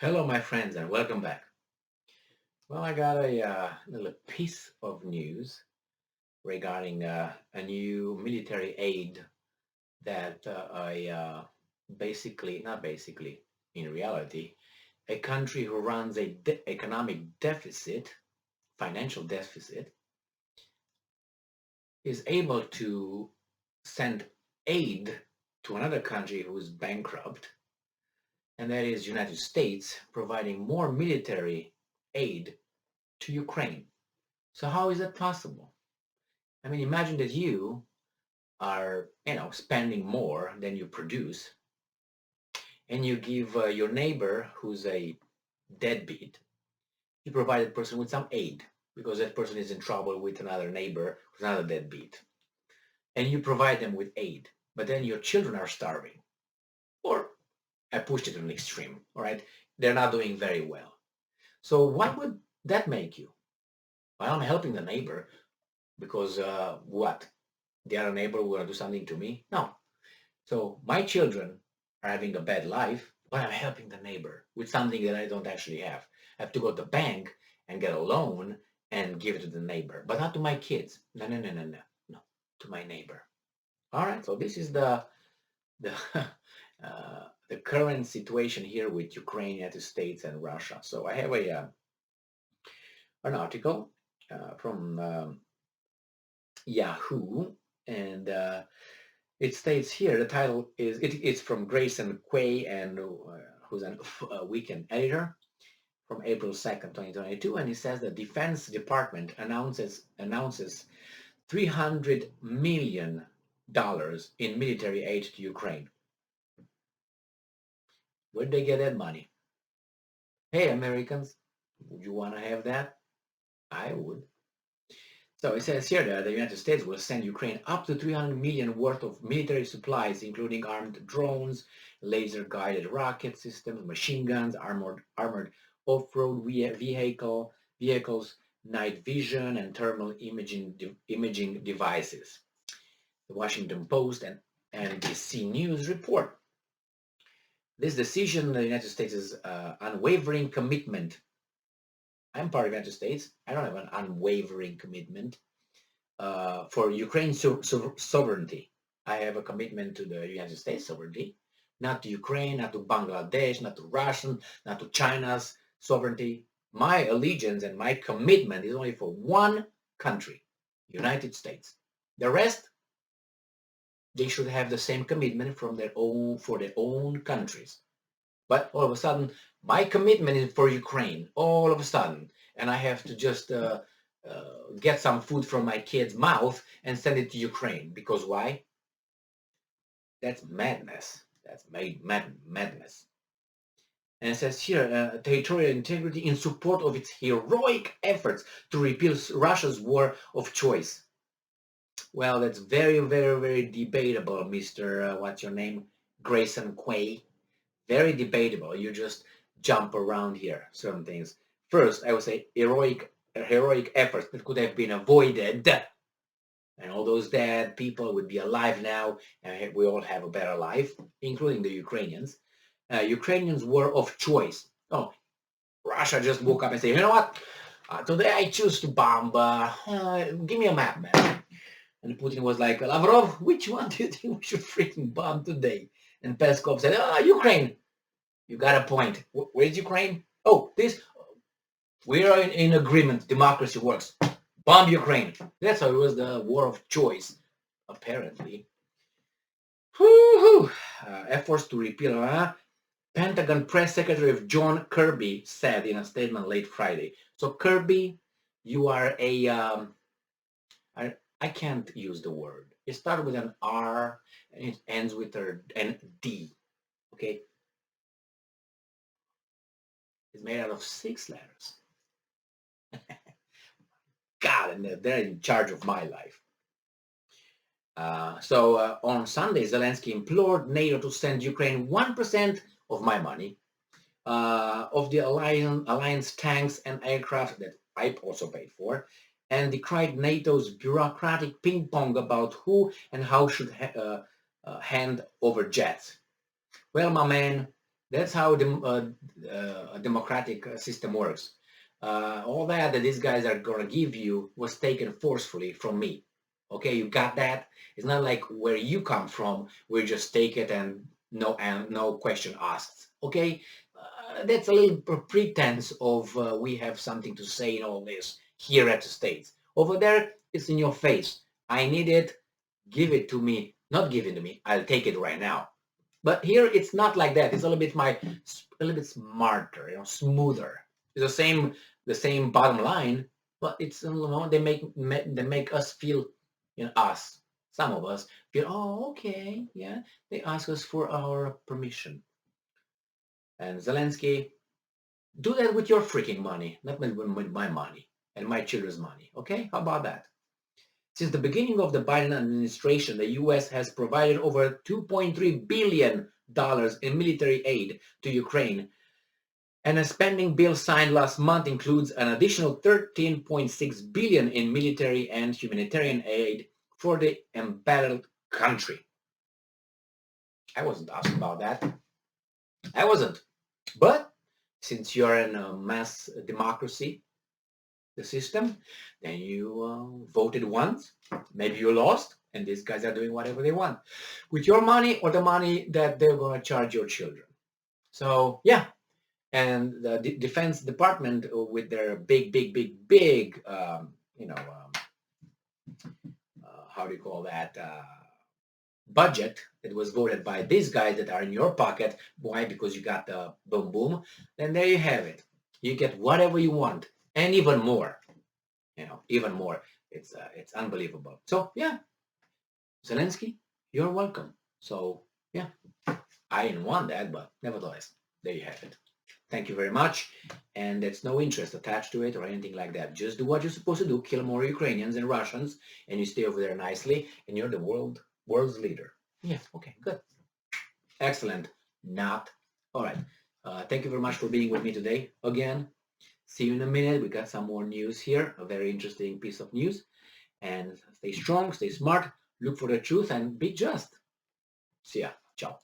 Hello, my friends, and welcome back. Well, I got a little piece of news regarding a new military aid that not basically, in reality, a country who runs a economic deficit, financial deficit, is able to send aid to another country who is bankrupt, and that is United States, providing more military aid to Ukraine. So how is that possible? I mean, imagine that you are, spending more than you produce, and you give your neighbor who's a deadbeat, you provide that person with some aid because that person is in trouble with another neighbor who's another deadbeat, and you provide them with aid. But then your children are starving, or I pushed it to an extreme. All right, they're not doing very well. So what would that make you? Well, I'm helping the neighbor because what? The other neighbor will do something to me? No. So my children are having a bad life, but I'm helping the neighbor with something that I don't actually have. I have to go to the bank and get a loan and give it to the neighbor, but not to my kids. No, no, no, no, no, no, to my neighbor. All right. So this is the the current situation here with Ukraine, United States, and Russia. So I have an article from Yahoo, and it states here, the title is, it's from Grayson Quay, and who's a weekend editor from April 2nd, 2022, and he says the Defense Department announces $300 million in military aid to Ukraine. Where'd they get that money? Hey, Americans, would you want to have that? I would. So it says here that the United States will send Ukraine up to 300 million worth of military supplies, including armed drones, laser-guided rocket systems, machine guns, armored off-road vehicles, night vision, and thermal imaging devices. The Washington Post and NBC News report. This decision of the United States' unwavering commitment. I'm part of the United States. I don't have an unwavering commitment for Ukraine's sovereignty. I have a commitment to the United States sovereignty, not to Ukraine, not to Bangladesh, not to Russian, not to China's sovereignty. My allegiance and my commitment is only for one country, United States. The rest, they should have the same commitment for their own countries. But all of a sudden, my commitment is for Ukraine. All of a sudden, and I have to just get some food from my kid's mouth and send it to Ukraine. Because why? That's madness. That's madness. And it says here, territorial integrity in support of its heroic efforts to repeal Russia's war of choice. Well, that's very, very, very debatable, Mr. What's your name? Grayson Quay. Very debatable. You just jump around here, certain things. First, I would say heroic efforts that could have been avoided, and all those dead people would be alive now, and we all have a better life, including the Ukrainians. Ukrainians were of choice. Oh, Russia just woke up and said, you know what? Today I choose to bomb. Give me a map, man. And Putin was like, Lavrov, which one do you think we should freaking bomb today? And Peskov said, Ukraine. You got a point. Where's Ukraine? Oh, this. We are in agreement. Democracy works. Bomb Ukraine. That's how it was the war of choice, apparently. Efforts to repeal. Pentagon Press Secretary John Kirby said in a statement late Friday. So Kirby, you are a. I can't use the word. It started with an R and it ends with an D. Okay. It's made out of 6 letters. God, and they're in charge of my life. So on Sunday, Zelensky implored NATO to send Ukraine 1% of my money, of the alliance tanks and aircraft that I also paid for, and decried NATO's bureaucratic ping pong about who and how should hand over jets. Well, my man, That's how a democratic system works. All that these guys are gonna give you was taken forcefully from me. Okay, you got that? It's not like where you come from, we just take it and no question asked. Okay, that's a little pretense of we have something to say in all this here at the States. Over there, it's in your face. I need it. Give it to me. Not give it to me. I'll take it right now. But here it's not like that. It's a little bit smarter, smoother. It's the same bottom line, but it's they make us feel, us, some of us feel, oh, okay, yeah. They ask us for our permission. And Zelensky, do that with your freaking money, not with my money and my children's money. Okay, how about that? Since the beginning of the Biden administration, the U.S. has provided over $2.3 billion in military aid to Ukraine, and a spending bill signed last month includes an additional $13.6 billion in military and humanitarian aid for the embattled country. I wasn't asked about that. I wasn't. But since you're in a mass democracy, the system, then you voted once, maybe you lost, and these guys are doing whatever they want with your money or the money that they're going to charge your children. So yeah, and the Defense Department with their big, how do you call that, budget that was voted by these guys that are in your pocket. Why? Because you got the boom boom. Then there you have it. You get whatever you want and even more. Even more. It's unbelievable. So yeah, Zelensky, you're welcome. So yeah, I didn't want that, but nevertheless, there you have it. Thank you very much. And there's no interest attached to it or anything like that. Just do what you're supposed to do, kill more Ukrainians and Russians, and you stay over there nicely, and you're the world's leader. Yeah, okay, good. Excellent. Not. All right. Thank you very much for being with me today. Again, see you in a minute. We got some more news here, a very interesting piece of news. And stay strong, stay smart, look for the truth, and be just. See ya. Ciao.